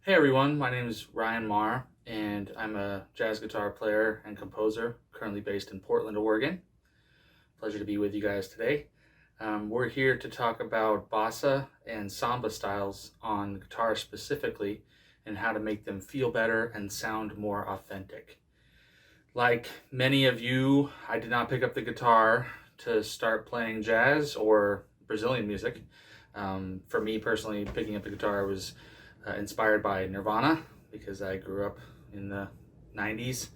Hey everyone, my name is Ryan Marr, and I'm a jazz guitar player and composer currently based in Portland, Oregon. Pleasure to be with you guys today. We're here to talk about bossa and samba styles on guitar specifically and how to make them feel better and sound more authentic. Like many of you, I did not pick up the guitar to start playing jazz or Brazilian music. For me personally, picking up the guitar was inspired by Nirvana because I grew up in the 90s,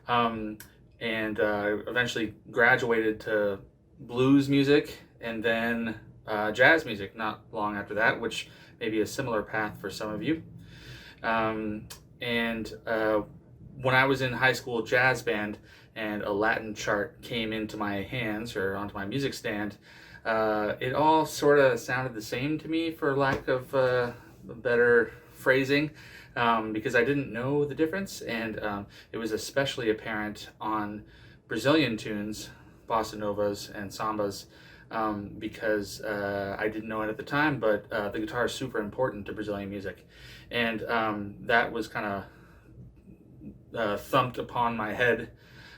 and eventually graduated to blues music and then jazz music not long after that, which may be a similar path for some of you. Um, and when I was in high school jazz band and a Latin chart came into my hands or onto my music stand, it all sort of sounded the same to me, for lack of better phrasing, because I didn't know the difference, and it was especially apparent on Brazilian tunes, bossa novas and sambas, because I didn't know it at the time, but the guitar is super important to Brazilian music, and that was kind of thumped upon my head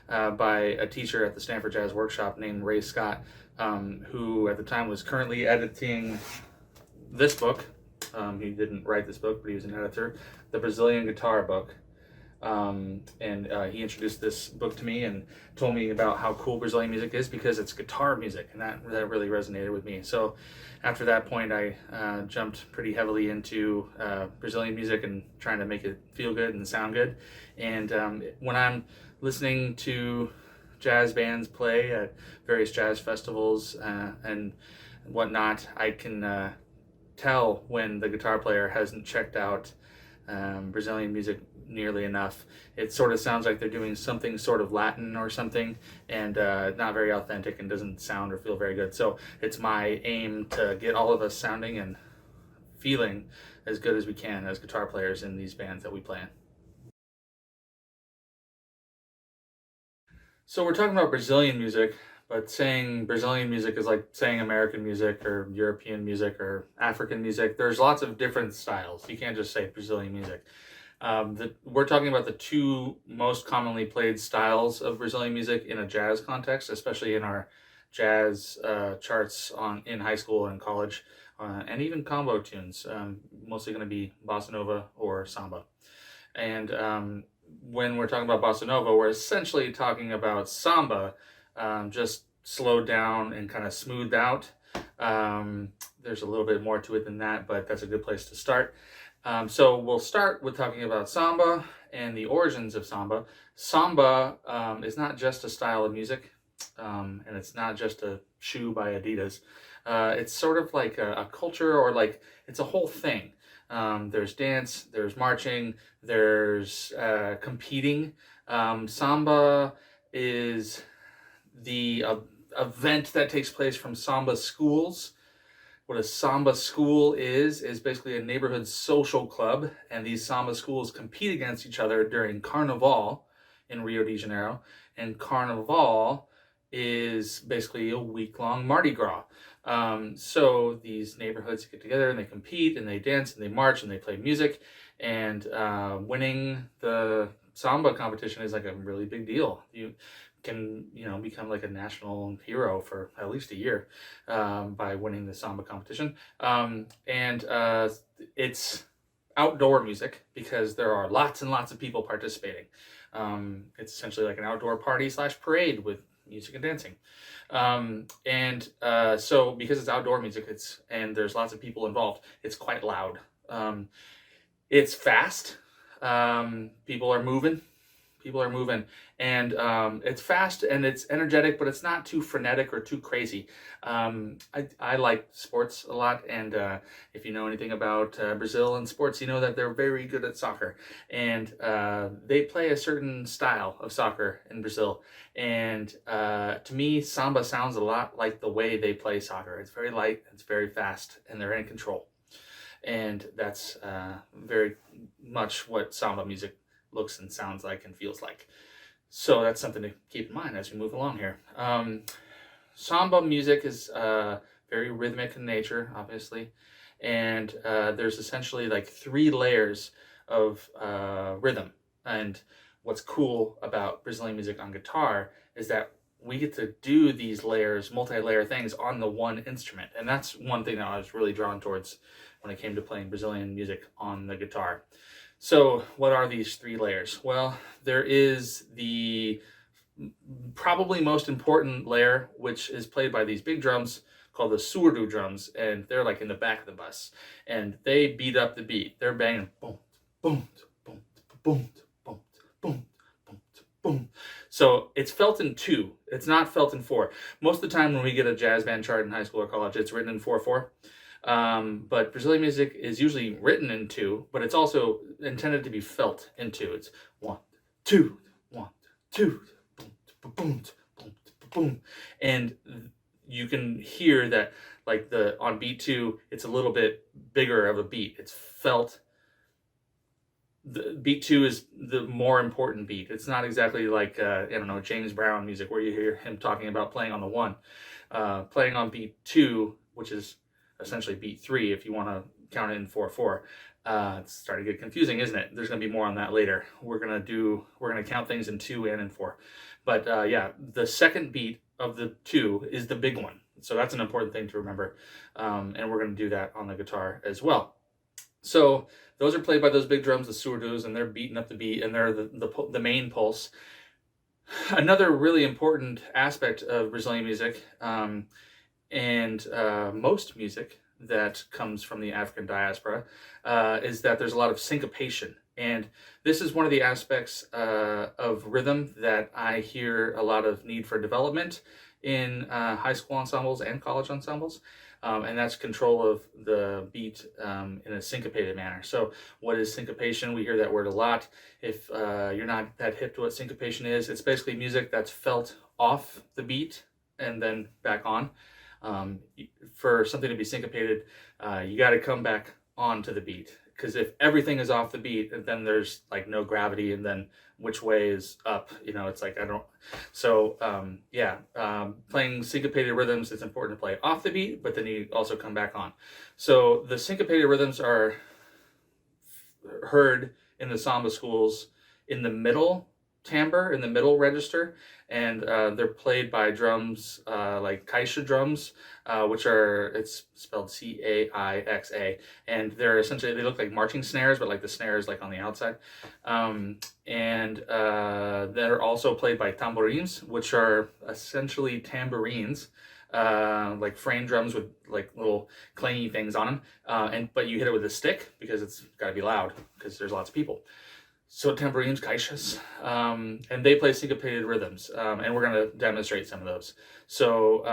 by a teacher at the Stanford Jazz Workshop named Ray Scott, who at the time was currently editing this book. He didn't write this book, but he was an editor, the Brazilian Guitar book. And he introduced this book to me and told me about how cool Brazilian music is because it's guitar music, and that really resonated with me. So after that point, I jumped pretty heavily into Brazilian music and trying to make it feel good and sound good. And when I'm listening to jazz bands play at various jazz festivals and whatnot, I can tell when the guitar player hasn't checked out Brazilian music nearly enough. It sort of sounds like they're doing something sort of Latin or something, and not very authentic and doesn't sound or feel very good. So it's my aim to get all of us sounding and feeling as good as we can as guitar players in these bands that we play in. So we're talking about Brazilian music, but saying Brazilian music is like saying American music or European music or African music. There's lots of different styles. You can't just say Brazilian music. We're talking about the two most commonly played styles of Brazilian music in a jazz context, especially in our jazz charts in high school and college, and even combo tunes. Mostly going to be bossa nova or samba. And when we're talking about bossa nova, we're essentially talking about samba, just slowed down and kind of smoothed out. There's a little bit more to it than that, but that's a good place to start. So we'll start with talking about samba and the origins of samba. Samba is not just a style of music, and it's not just a shoe by Adidas. It's sort of like a culture, or like it's a whole thing. There's dance, there's marching, there's competing. Samba is the event that takes place from samba schools. What a samba school is basically a neighborhood social club, and these samba schools compete against each other during Carnival in Rio de Janeiro. And Carnival is basically a week-long Mardi Gras. So these neighborhoods get together and they compete and they dance and they march and they play music, and winning the samba competition is like a really big deal. You can become like a national hero for at least a year by winning the samba competition, and it's outdoor music because there are lots and lots of people participating. It's essentially like an outdoor party / parade with music and dancing, and so because it's outdoor music, and there's lots of people involved, it's quite loud. It's fast. People are moving, and it's fast and it's energetic, but it's not too frenetic or too crazy. I like sports a lot, and if you know anything about Brazil and sports, you know that they're very good at soccer, and they play a certain style of soccer in Brazil, and to me, samba sounds a lot like the way they play soccer. It's very light, it's very fast, and they're in control, and that's very much what samba music looks and sounds like and feels like. So that's something to keep in mind as we move along here. Samba music is very rhythmic in nature, obviously, and there's essentially like three layers of rhythm. And what's cool about Brazilian music on guitar is that we get to do these layers, multi-layer things on the one instrument. And that's one thing that I was really drawn towards when it came to playing Brazilian music on the guitar. So what are these three layers? Well, there is the probably most important layer, which is played by these big drums called the surdo drums, and they're like in the back of the bus, and they beat up the beat. They're banging boom, boom, boom, boom, boom, boom, boom, boom. So it's felt in 2. It's not felt in 4. Most of the time when we get a jazz band chart in high school or college, it's written in 4/4. But Brazilian music is usually written in 2, but it's also intended to be felt in 2. It's 1, 2, 1, 2, boom, boom, boom, boom, and you can hear that, like on beat 2, it's a little bit bigger of a beat. It's felt. The beat 2 is the more important beat. It's not exactly like I don't know, James Brown music where you hear him talking about playing on the 1, playing on beat 2, which is essentially beat 3 if you want to count it in 4/4. It's starting to get confusing, isn't it? There's going to be more on that later. We're gonna count things in 2 and in 4. But yeah, the second beat of the 2 is the big one. So that's an important thing to remember. And we're going to do that on the guitar as well. So those are played by those big drums, the surdos, and they're beating up the beat, and they're the main pulse. Another really important aspect of Brazilian music, and most music that comes from the African diaspora, is that there's a lot of syncopation. And this is one of the aspects of rhythm that I hear a lot of need for development in high school ensembles and college ensembles. And that's control of the beat in a syncopated manner. So what is syncopation? We hear that word a lot. If you're not that hip to what syncopation is, it's basically music that's felt off the beat and then back on. For something to be syncopated, you got to come back onto the beat. Because if everything is off the beat, then there's like no gravity, and then which way is up? It's like playing syncopated rhythms, it's important to play off the beat, but then you also come back on. So the syncopated rhythms are heard in the samba schools in the middle timbre, in the middle register, and they're played by drums like caixa drums, it's spelled Caixa, and they look like marching snares, but like the snare is like on the outside. And they're also played by tamborins, which are essentially tambourines, like frame drums with like little clangy things on them, but you hit it with a stick because it's got to be loud because there's lots of people. So tambourines, caixas, and they play syncopated rhythms, and we're going to demonstrate some of those. So,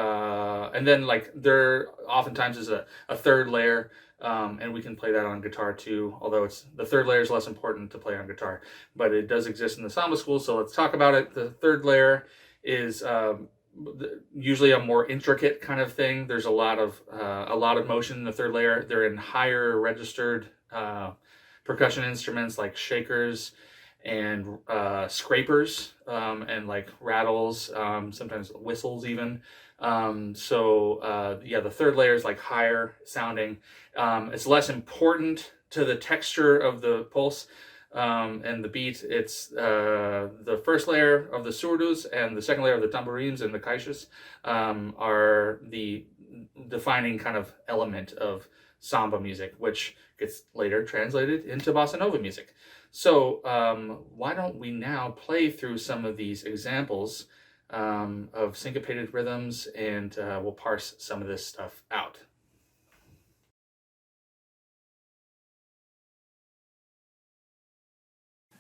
and then like there oftentimes is a third layer, and we can play that on guitar too, although the third layer is less important to play on guitar, but it does exist in the samba school, so let's talk about it. The third layer is usually a more intricate kind of thing. There's a lot of motion in the third layer. They're in higher registered percussion instruments like shakers and scrapers, and like rattles, sometimes whistles even. The third layer is like higher sounding. It's less important to the texture of the pulse and the beat. It's the first layer of the surdos and the second layer of the tambourines and the caixas are the defining kind of element of samba music, which gets later translated into bossa nova music. So why don't we now play through some of these examples of syncopated rhythms, and we'll parse some of this stuff out.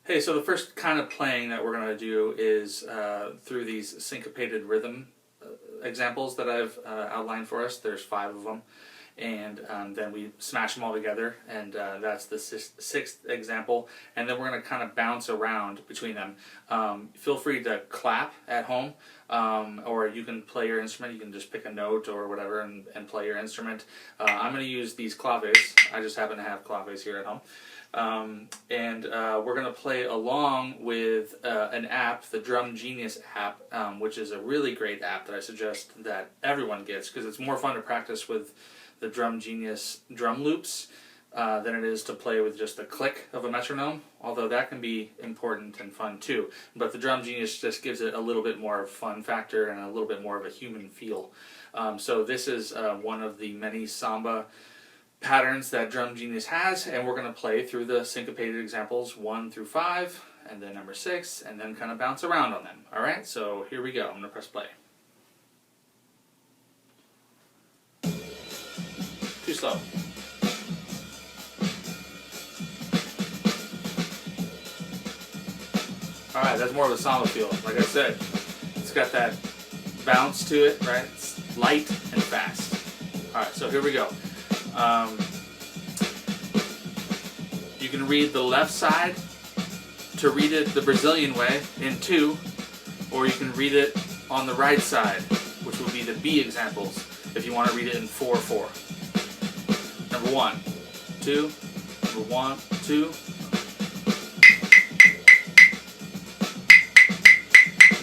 Hey, so the first kind of playing that we're going to do is through these syncopated rhythm examples that I've outlined for us. There's 5 of them. And then we smash them all together, and that's the 6th example. And then we're going to kind of bounce around between them. Feel free to clap at home, or you can play your instrument. You can just pick a note or whatever and play your instrument. I'm going to use these claves. I just happen to have claves here at home. We're going to play along with an app, the Drum Genius app, which is a really great app that I suggest that everyone gets because it's more fun to practice with the Drum Genius drum loops than it is to play with just the click of a metronome, although that can be important and fun too. But the Drum Genius just gives it a little bit more fun factor and a little bit more of a human feel. So this is one of the many samba patterns that Drum Genius has, and we're going to play through the syncopated examples 1 through 5, and then number 6, and then kind of bounce around on them. Alright, so here we go. I'm going to press play. Too slow. Alright, that's more of a samba feel. Like I said, it's got that bounce to it, right? It's light and fast. Alright, so here we go. You can read the left side to read it the Brazilian way in 2, or you can read it on the right side, which would be the B examples, if you want to read it in 4/4. Number 1, 2, number 1, 2.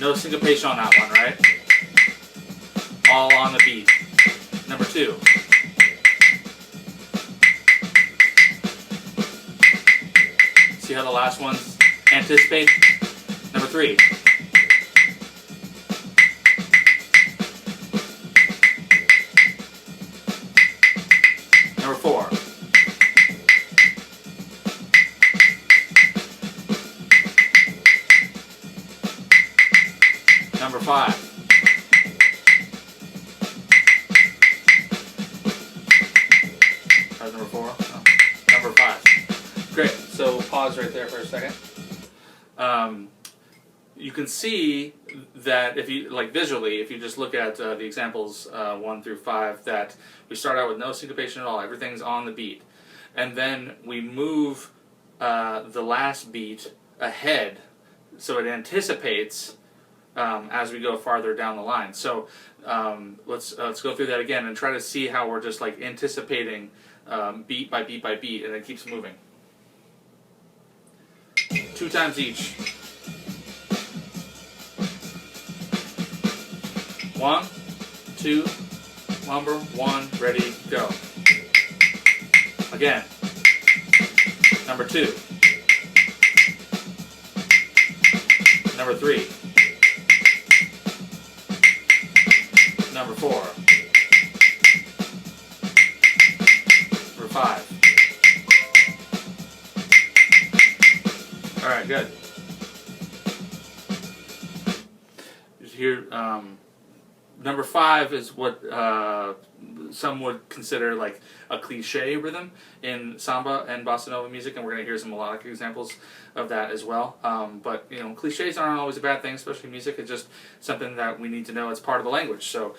No syncopation on that one, right? All on the beat. Number 2. See how the last ones anticipate? Number 3. Number 4. Number 5. That was number 4? No. Number 5. Great. So pause right there for a second. You can see that if you, like visually, if you just look at the examples 1 through 5, that we start out with no syncopation at all. Everything's on the beat. And then we move the last beat ahead so it anticipates as we go farther down the line. So let's go through that again and try to see how we're just like anticipating beat by beat by beat, and it keeps moving. 2 times each. 1, 2, number 1, ready, go. Again. Number 2. Number 3. Number 4. Number 5. Alright, good. Here, number 5 is what some would consider like a cliche rhythm in samba and bossa nova music, and we're going to hear some melodic examples of that as well. But you know, cliches aren't always a bad thing, especially in music. It's just something that we need to know. It's part of the language. So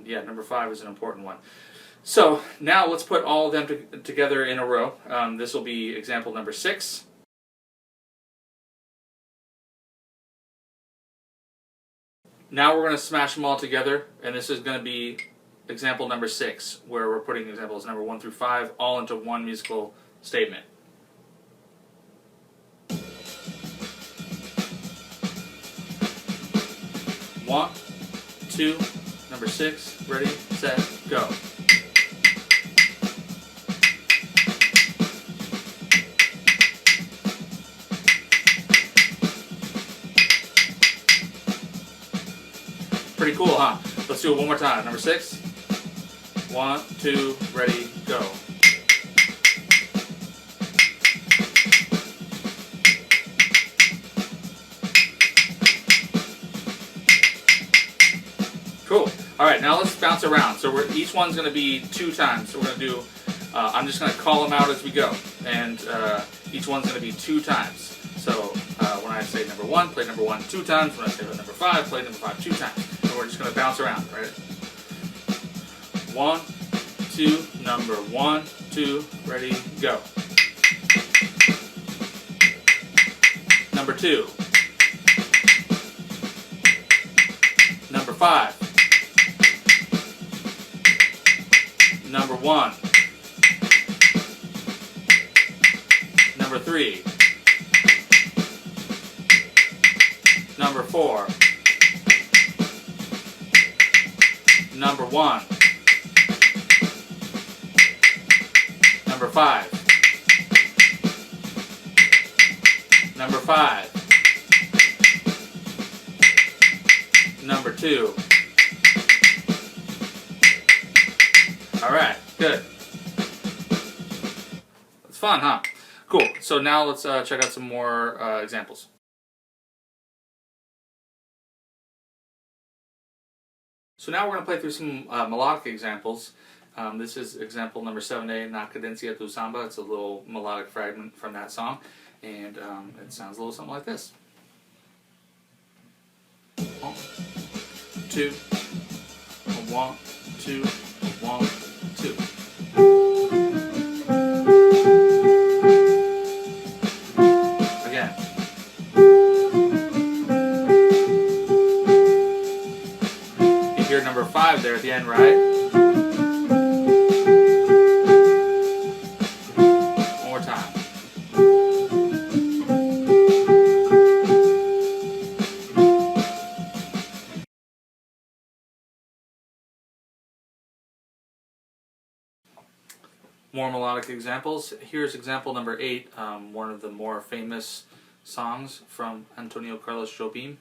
yeah, number 5 is an important one. So now let's put all of them together in a row. This will be example number 6. Now we're going to smash them all together, and this is going to be example number 6, where we're putting examples number 1 through 5 all into one musical statement. One, 2, number 6, ready, set, go. Pretty cool, huh? Let's do it one more time. Number 6. 1, 2, ready, go. Cool. All right, now let's bounce around. So each one's going to be 2 times. So we're going to do, I'm just going to call them out as we go. And each one's going to be 2 times. So when I say number 1, play number 1 2 times. When I say number 5, play number 5 2 times. And we're just going to bounce around, right? 1, 2, number 1, 2, ready, go. Number 2. Number 5. Number 1. Number 3. Number 4. Number 1. Number 5. Number 5. Number 2. Alright, good. It's fun, huh? Cool. So now let's check out some more examples. So now we're going to play through some melodic examples. This is example number 7A, Na Cadencia tu Samba. It's a little melodic fragment from that song. And it sounds a little something like this. 1, 2, 1, 2, 1, 2. Again. You hear number 5 there at the end, right? One more time. More melodic examples. Here's example number 8, one of the more famous songs from Antonio Carlos Jobim,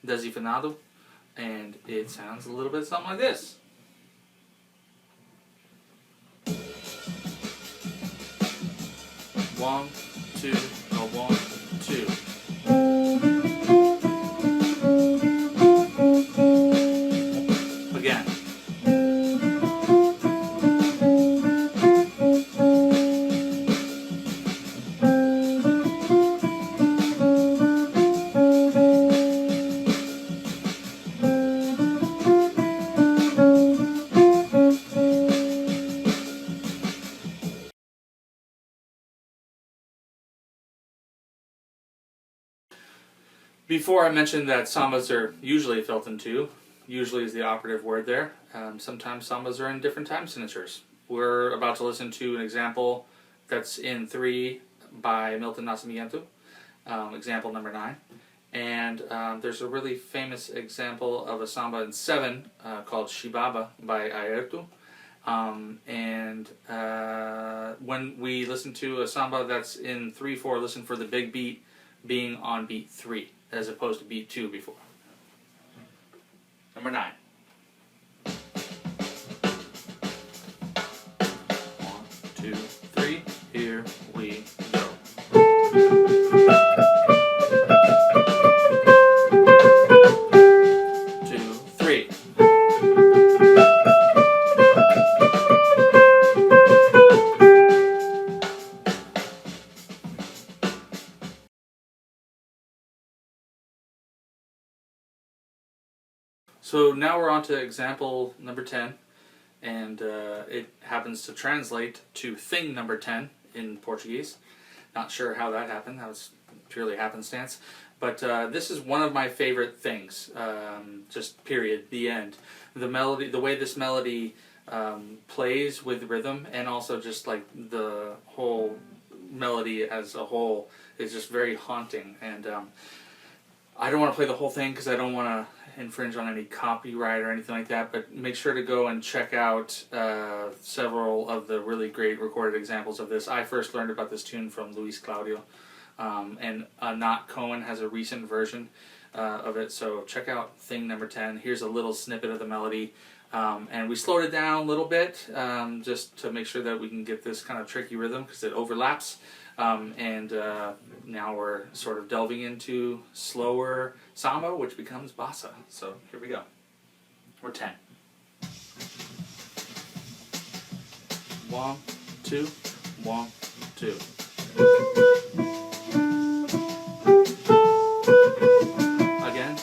Desafinado, and it sounds a little bit something like this. One, two, no, 1, 2. Again. Before I mentioned that sambas are usually felt in 2. Usually is the operative word there. Sometimes sambas are in different time signatures. We're about to listen to an example that's in 3 by Milton Nascimento, example number 9. And there's a really famous example of a samba in 7 called Shibaba by Airto. When we listen to a samba that's in 3/4, listen for the big beat being on beat 3 as opposed to beat 2 before. Number 9. 1, 2, 3. Here we go. 2, 3. So now we're on to example number 10, and it happens to translate to thing number 10 in Portuguese. Not sure how that happened. That was purely happenstance. But this is one of my favorite things. Just period. The end. The melody, the way this melody plays with rhythm, and also just like the whole melody as a whole is just very haunting. And I don't want to play the whole thing because I don't want to infringe on any copyright or anything like that, but make sure to go and check out several of the really great recorded examples of this. I first learned about this tune from Luis Claudio, and Not Cohen has a recent version of it, so check out thing number 10. Here's a little snippet of the melody, and we slowed it down a little bit just to make sure that we can get this kind of tricky rhythm because it overlaps. Now we're sort of delving into slower samba, which becomes bossa. So here we go. We're 10. 1, 2, 1, 2. Again.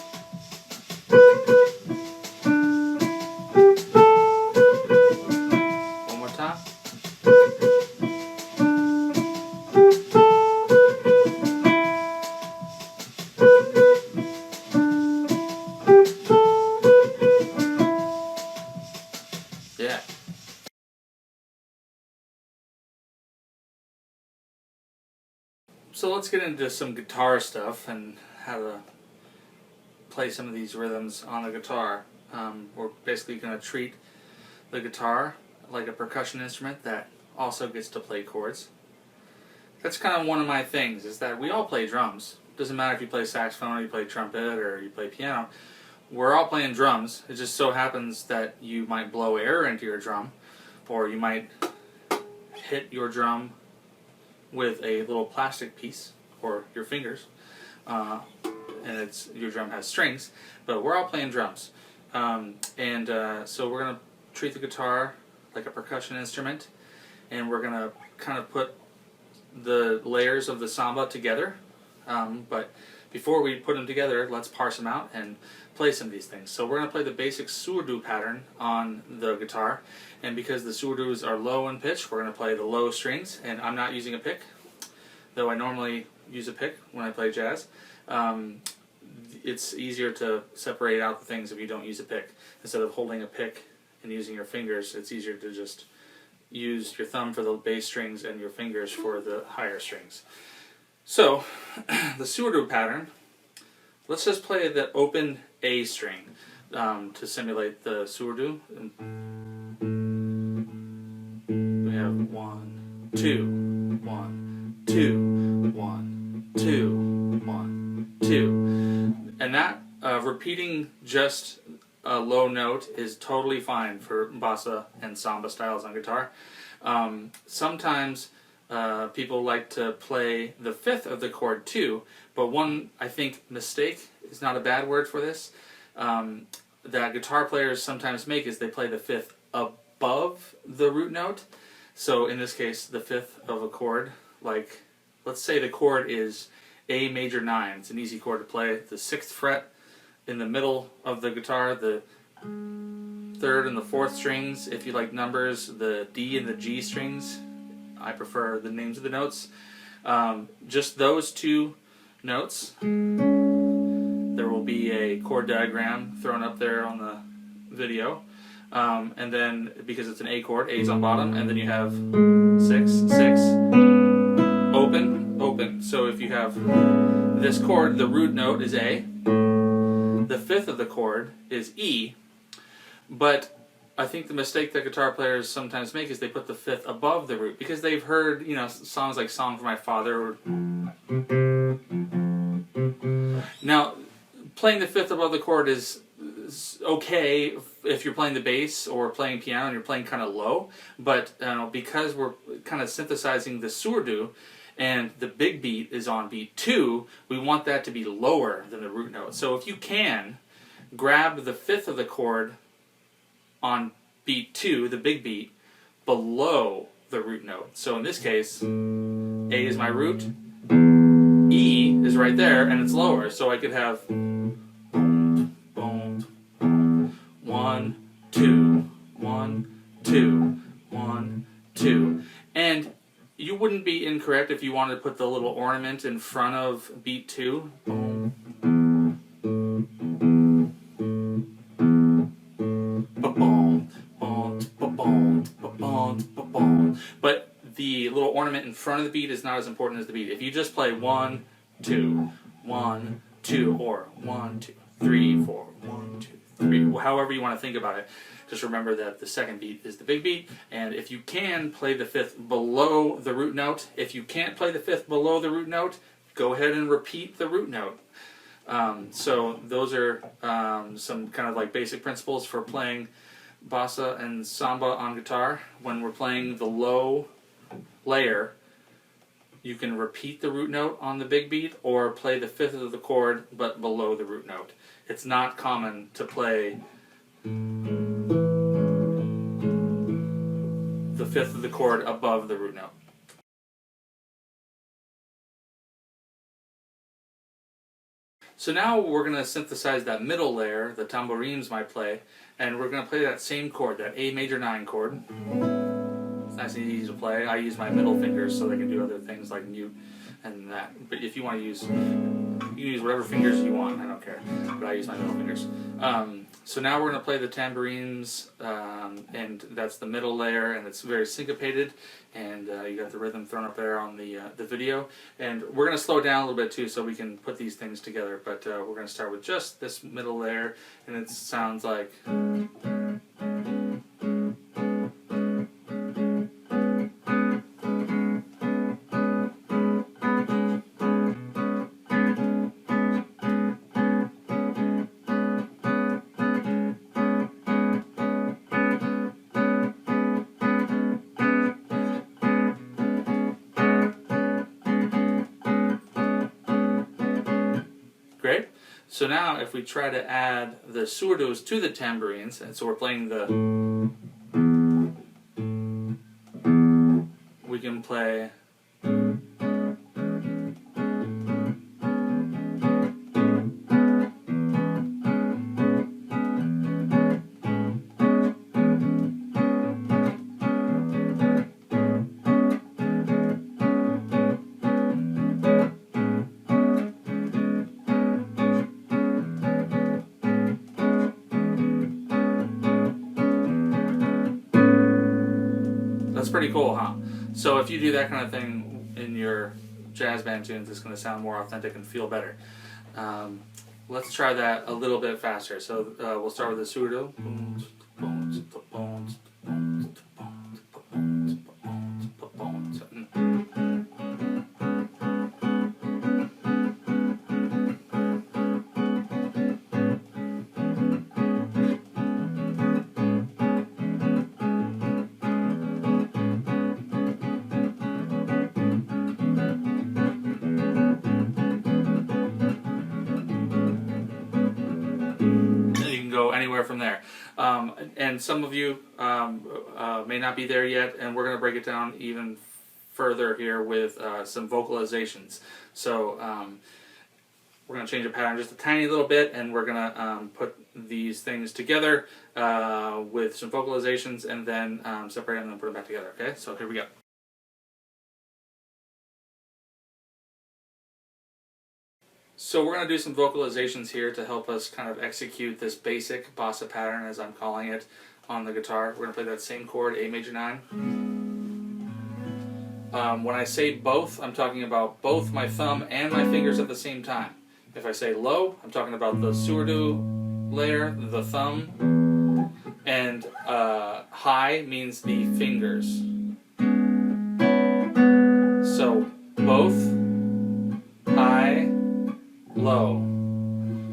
One more time. Yeah. So let's get into some guitar stuff and how to play some of these rhythms on the guitar. We're basically going to treat the guitar like a percussion instrument that also gets to play chords. that's kind of one of my things, is that we all play drums. Doesn't matter if you play saxophone or you play trumpet or you play piano. We're all playing drums. It just so happens that you might blow air into your drum, or you might hit your drum with a little plastic piece or your fingers, and your drum has strings. But we're all playing drums, so we're gonna treat the guitar like a percussion instrument, and we're gonna kind of put the layers of the samba together. But before we put them together, let's parse them out and play some of these things. So we're going to play the basic surdo pattern on the guitar, and because the surdos are low in pitch, we're going to play the low strings, and I'm not using a pick, though I normally use a pick when I play jazz. It's easier to separate out the things if you don't use a pick. Instead of holding a pick and using your fingers, it's easier to just use your thumb for the bass strings and your fingers for the higher strings. So, the surdo pattern, let's just play the open A string to simulate the surdo. We have 1, 2, 1, 2, 1, 2, 1, 2. And that repeating just a low note is totally fine for bossa and samba styles on guitar. Sometimes people like to play the fifth of the chord too, but one, I think, mistake is not a bad word for this, that guitar players sometimes make is they play the fifth above the root note. So in this case, the fifth of a chord, like, let's say the chord is A major 9. It's an easy chord to play. The 6th fret in the middle of the guitar, the 3rd and the 4th strings. If you like numbers, the D and the G strings. I prefer the names of the notes. Just those two notes. There will be a chord diagram thrown up there on the video. And then, because it's an A chord, A's on bottom, and then you have 6, 6, open, open. So if you have this chord, the root note is A. The fifth of the chord is E. But I think the mistake that guitar players sometimes make is they put the fifth above the root, because they've heard, songs like Song for My Father. Now, playing the fifth above the chord is okay if you're playing the bass or playing piano and you're playing kind of low, but because we're kind of synthesizing the surdo and the big beat is on beat 2, we want that to be lower than the root note. So if you can, grab the fifth of the chord on beat 2, the big beat, below the root note. So in this case, A is my root, E is right there, and it's lower. So I could have 1, 2, 1, 2, 1, 2. And you wouldn't be incorrect if you wanted to put the little ornament in front of beat 2. But the little ornament in front of the beat is not as important as the beat. If you just play 1, 2, 1, 2, or 1, 2, 3, 4, 1, 2, 3, however you want to think about it, just remember that the second beat is the big beat, and if you can, play the fifth below the root note. If you can't play the fifth below the root note, go ahead and repeat the root note. So those are some kind of like basic principles for playing bossa and samba on guitar. When we're playing the low layer, you can repeat the root note on the big beat or play the fifth of the chord but below the root note. It's not common to play the fifth of the chord above the root note. So now we're going to synthesize that middle layer, the tambourines might play, and we're going to play that same chord, that A major 9 chord. It's nice and easy to play. I use my middle fingers so they can do other things like mute and that. But if you want to use, you can use whatever fingers you want, I don't care. But I use my middle fingers. So now we're going to play the tambourines, and that's the middle layer, and it's very syncopated, and you got the rhythm thrown up there on the video. And we're going to slow down a little bit too so we can put these things together, but we're going to start with just this middle layer, and it sounds like... So now if we try to add the surdos to the tambourines, and so we're playing the, we can play That's pretty cool, huh? So if you do that kind of thing in your jazz band tunes, it's going to sound more authentic and feel better. Let's try that a little bit faster. So we'll start with the surdo. Go anywhere from there. And some of you may not be there yet, and we're going to break it down even further here with some vocalizations. So we're going to change the pattern just a tiny little bit, and we're going to put these things together with some vocalizations, and then separate them and put them back together. Okay, so here we go. So we're going to do some vocalizations here to help us kind of execute this basic bossa pattern, as I'm calling it, on the guitar. We're going to play that same chord, A major 9. When I say both, I'm talking about both my thumb and my fingers at the same time. If I say low, I'm talking about the surdo layer, the thumb, and high means the fingers. So both, high, low.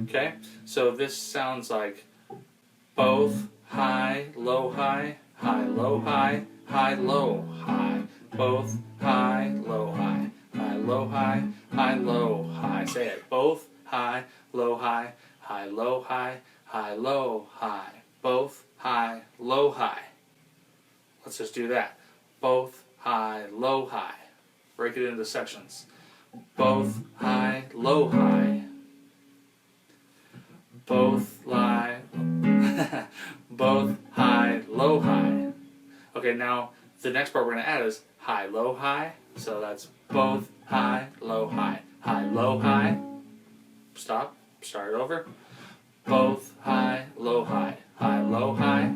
Okay? So this sounds like both, high, low, high, high, low, high, high, low, high. Both, high, low, high, high, low, high, high, low, high. Say it. Both, high, low, high, high, low, high, high, low, high. Both, high, low, high. Let's just do that. Both, high, low, high. Break it into sections. Both, high, low, high. Both, lie, both, high, low, high. Okay, now the next part we're going to add is high, low, high. So that's both, high, low, high. High, low, high. Stop. Start over. Both, high, low, high. High, low, high.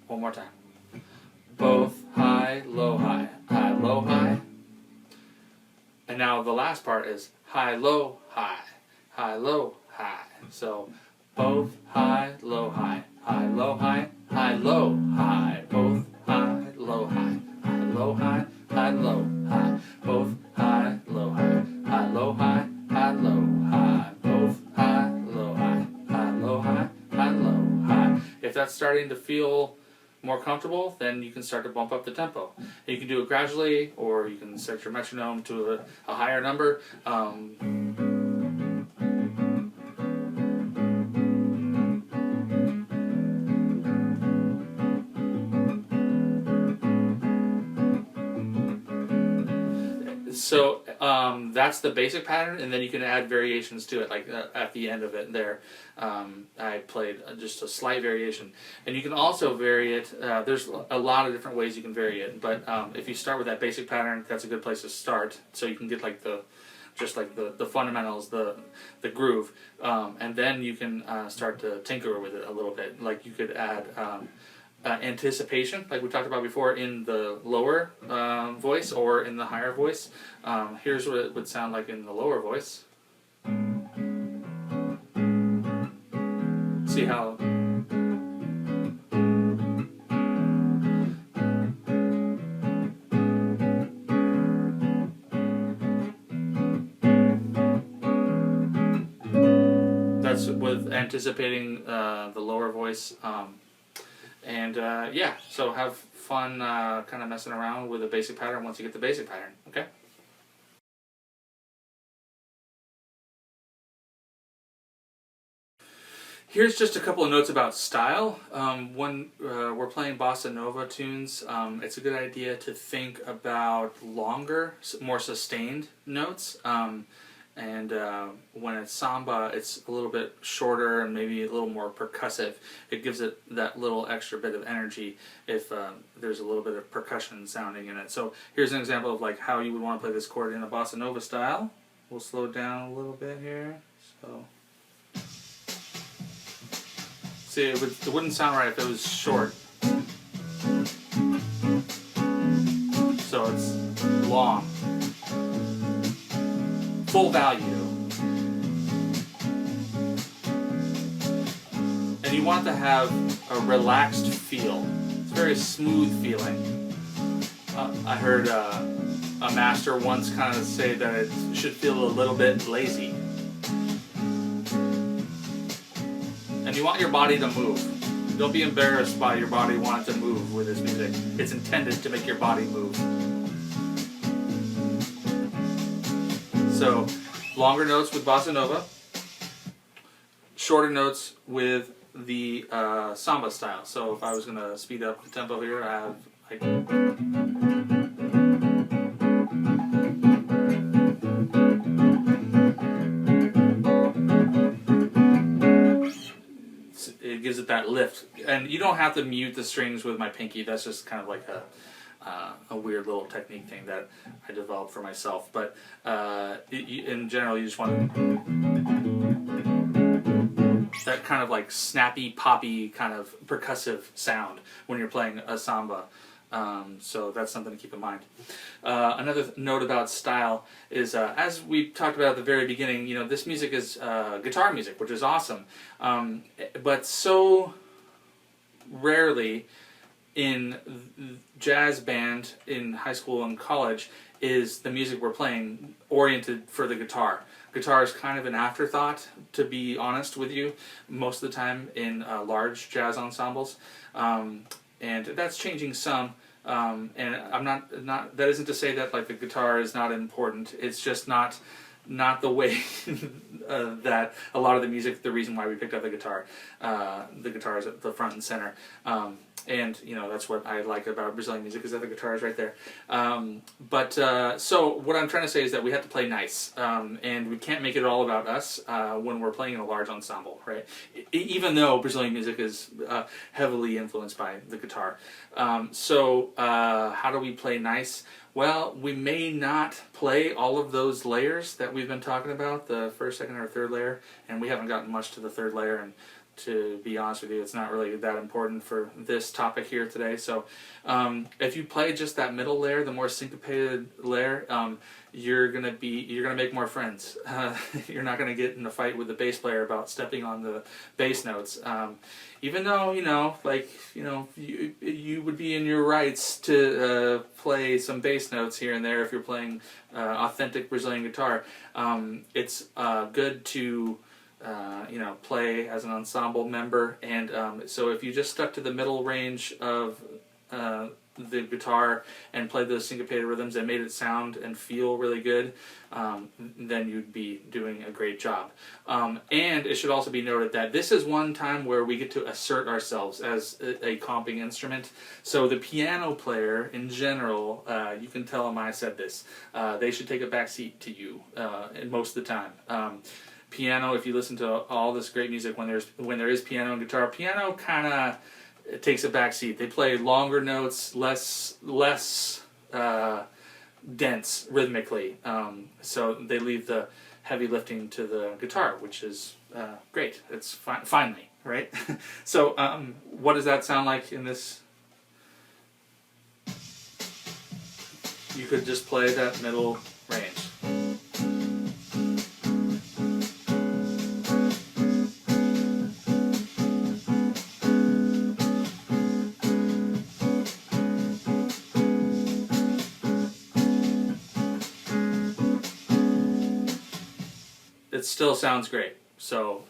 One more time. Both, high, low, high. High, low, high. And now the last part is high, low, high. High, low, high. So both, high, low, high. High, low, high. High, low, high. Both, high, low, high. High, low, high. High, low, high. Both, high, low, high. High, low, high. High, low, high. Both, high, low, high. High, low, high. High, low, high. If that's starting to feel more comfortable, then you can start to bump up the tempo. You can do it gradually, or you can set your metronome to a higher number. So that's the basic pattern, and then you can add variations to it, like at the end of it there. I played just a slight variation. And you can also vary it. There's a lot of different ways you can vary it, but if you start with that basic pattern, that's a good place to start, so you can get like the fundamentals, the groove, and then you can start to tinker with it a little bit. Like you could add anticipation, like we talked about before, in the lower voice or in the higher voice. Here's what it would sound like in the lower voice. See how that's with anticipating the lower voice. Yeah, so have fun kind of messing around with the basic pattern once you get the basic pattern, okay? Here's just a couple of notes about style. When we're playing bossa nova tunes, it's a good idea to think about longer, more sustained notes. And when it's samba, it's a little bit shorter and maybe a little more percussive. It gives it that little extra bit of energy if there's a little bit of percussion sounding in it. So here's an example of like how you would want to play this chord in a bossa nova style. We'll slow it down a little bit here. So. See, it wouldn't sound right if it was short. So it's long. Full value. And you want it to have a relaxed feel. It's a very smooth feeling. I heard a master once kind of say that it should feel a little bit lazy. And you want your body to move. Don't be embarrassed by your body wanting to move with this music. It's intended to make your body move. So, longer notes with bossa nova, shorter notes with the samba style. So if I was going to speed up the tempo here, I have like... It gives it that lift, and you don't have to mute the strings with my pinky. That's just kind of like a weird little technique thing that I developed for myself. But in general, you just want that kind of like snappy, poppy kind of percussive sound when you're playing a samba. So that's something to keep in mind. Another note about style is, as we talked about at the very beginning, you know, this music is guitar music, which is awesome. But so rarely in jazz band in high school and college is the music we're playing oriented for the guitar. Guitar is kind of an afterthought, to be honest with you, most of the time in large jazz ensembles. And that's changing some, and I'm not. That isn't to say that like the guitar is not important. It's just not the way that a lot of the music. The reason why we picked up the guitar is at the front and center. And you know, that's what I like about Brazilian music, is that the guitar is right there. So what I'm trying to say is that we have to play nice, and we can't make it all about us when we're playing in a large ensemble, right? Even though Brazilian music is heavily influenced by the guitar. How do we play nice? Well, we may not play all of those layers that we've been talking about, the first, second, or third layer, and we haven't gotten much to the third layer, and to be honest with you, it's not really that important for this topic here today. So if you play just that middle layer, the more syncopated layer, you're gonna make more friends. You're not gonna get in a fight with the bass player about stepping on the bass notes. Even though, you would be in your rights to play some bass notes here and there if you're playing authentic Brazilian guitar. It's good to play as an ensemble member, and so if you just stuck to the middle range of the guitar and played those syncopated rhythms and made it sound and feel really good, then you'd be doing a great job. And it should also be noted that this is one time where we get to assert ourselves as a comping instrument. So the piano player in general, you can tell them I said this, they should take a back seat to you most of the time. Piano, if you listen to all this great music, when there is piano and guitar, piano kind of takes a back seat. They play longer notes, less dense rhythmically. So they leave the heavy lifting to the guitar, which is great. It's finally, right? So what does that sound like in this? You could just play that middle range. It still sounds great, so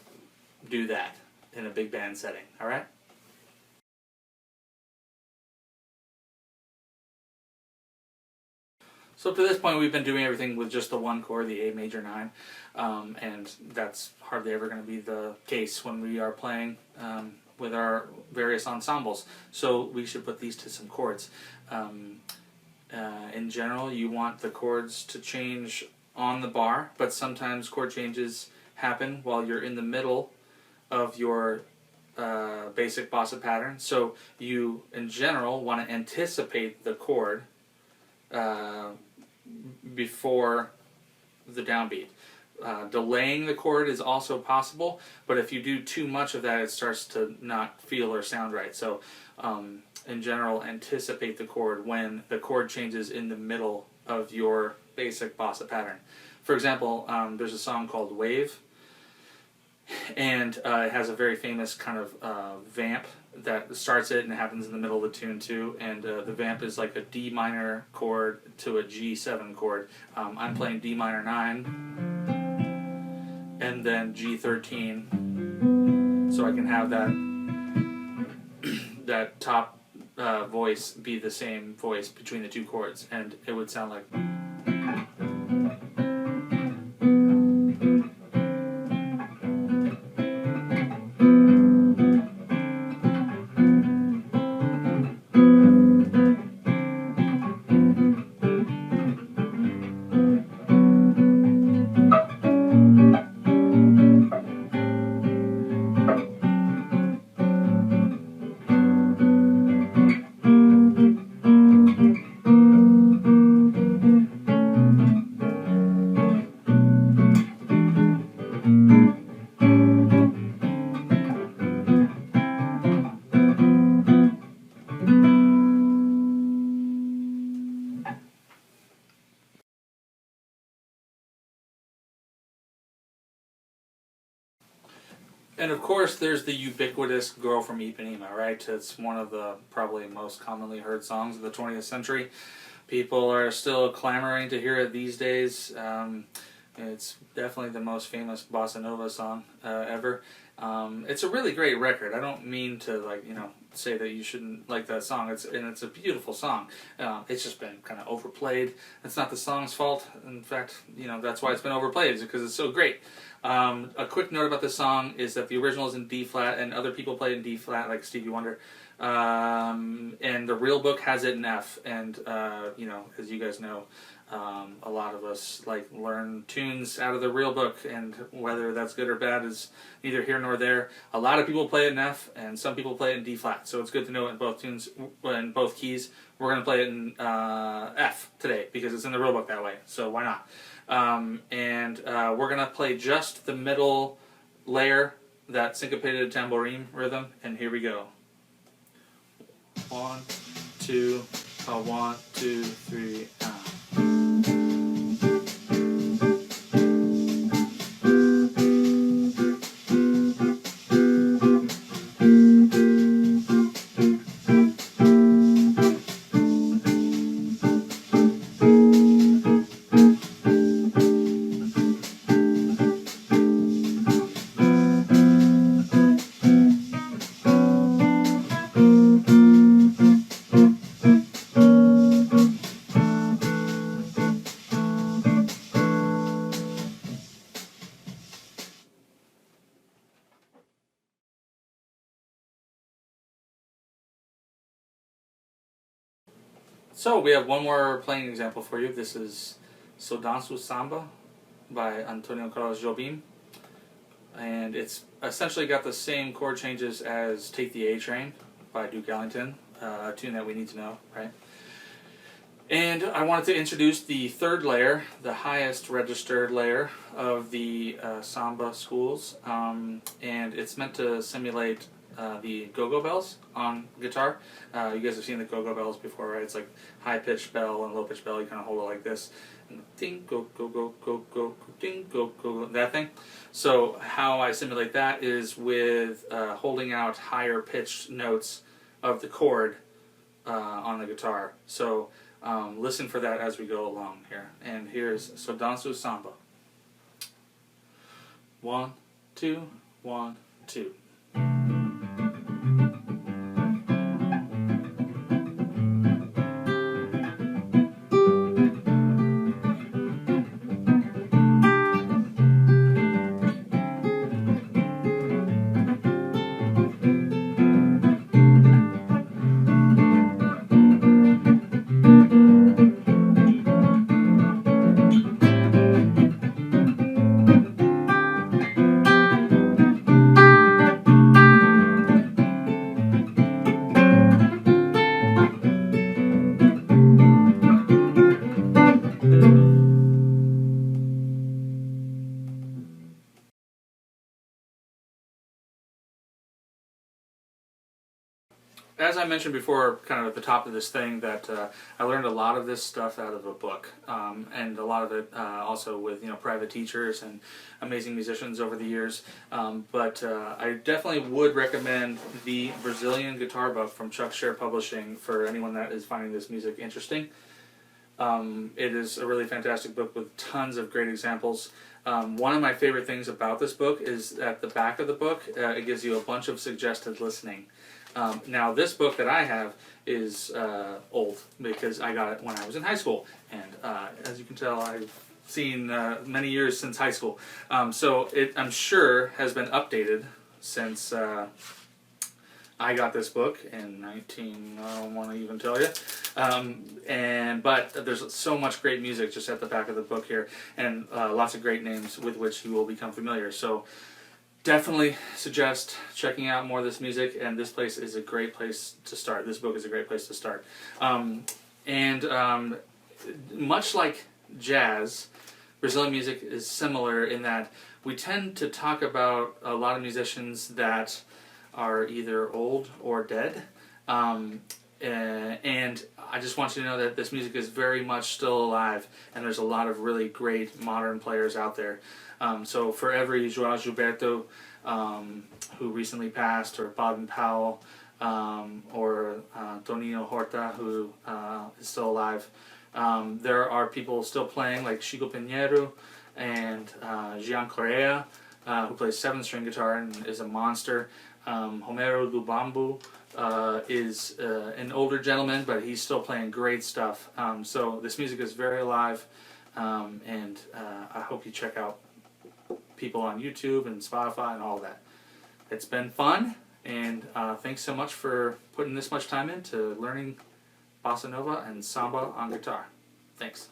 do that in a big band setting, all right? So up to this point, we've been doing everything with just the one chord, the A major 9, and that's hardly ever going to be the case when we are playing with our various ensembles. So we should put these to some chords. In general, you want the chords to change on the bar, but sometimes chord changes happen while you're in the middle of your basic bossa pattern. So you, in general, want to anticipate the chord before the downbeat. Delaying the chord is also possible, but if you do too much of that, it starts to not feel or sound right. So in general, anticipate the chord when the chord changes in the middle of your basic bossa pattern. For example, there's a song called Wave, and it has a very famous kind of vamp that starts it, and it happens in the middle of the tune too, and the vamp is like a D minor chord to a G7 chord. I'm playing D minor 9 and then G13, so I can have that top voice be the same voice between the two chords, and it would sound like... And of course, there's the ubiquitous Girl from Ipanema, right? It's one of the probably most commonly heard songs of the 20th century. People are still clamoring to hear it these days. It's definitely the most famous bossa nova song ever. It's a really great record. I don't mean to say that you shouldn't like that song. It's a beautiful song. It's just been kind of overplayed. It's not the song's fault. In fact, that's why it's been overplayed, is because it's so great. A quick note about this song is that the original is in D flat, and other people play it in D flat, like Stevie Wonder. And the real book has it in F. And as you guys know, a lot of us learn tunes out of the real book, and whether that's good or bad is neither here nor there. A lot of people play it in F, and some people play it in D flat. So it's good to know it in both tunes, in both keys. We're going to play it in F today because it's in the real book that way. So why not? We're going to play just the middle layer, that syncopated tambourine rhythm, and here we go. 1, 2, 1, 2, 3, So we have one more playing example for you. This is So Danço Samba by Antonio Carlos Jobim. And it's essentially got the same chord changes as Take the A Train by Duke Ellington, a tune that we need to know, right? And I wanted to introduce the third layer, the highest registered layer of the samba schools. And it's meant to simulate the go-go bells on guitar. You guys have seen the go-go bells before, right? It's like high-pitched bell and low-pitched bell. You kind of hold it like this. And ding, go, go, go, go, go, ding, go, go, that thing. So how I simulate that is with holding out higher-pitched notes of the chord on the guitar. So listen for that as we go along here. And here's So Danço Samba. 1, 2, 1, 2. as I mentioned before, kind of at the top of this thing, that I learned a lot of this stuff out of a book, and a lot of it also with private teachers and amazing musicians over the years. But I definitely would recommend the Brazilian Guitar Book from Chuck Scher Publishing for anyone that is finding this music interesting. It is a really fantastic book with tons of great examples. One of my favorite things about this book is at the back of the book, it gives you a bunch of suggested listening. Now, this book that I have is old because I got it when I was in high school, and as you can tell, I've seen many years since high school. So it, I'm sure, has been updated since I got this book in I don't want to even tell you. But there's so much great music just at the back of the book here, and lots of great names with which you will become familiar. So definitely suggest checking out more of this music, and this place is a great place to start. This book is a great place to start. Much like jazz, Brazilian music is similar in that we tend to talk about a lot of musicians that are either old or dead. And I just want you to know that this music is very much still alive, and there's a lot of really great modern players out there. So for every João Gilberto who recently passed, or Bob and Powell, or Toninho Horta, who is still alive, there are people still playing like Chico Pinheiro and Jean Correa, who plays 7-string guitar and is a monster. Homero do Bambu is an older gentleman, but he's still playing great stuff. So this music is very alive, and I hope you check out people on YouTube and Spotify and all that. It's been fun, and thanks so much for putting this much time into learning Bossa Nova and Samba on guitar. Thanks.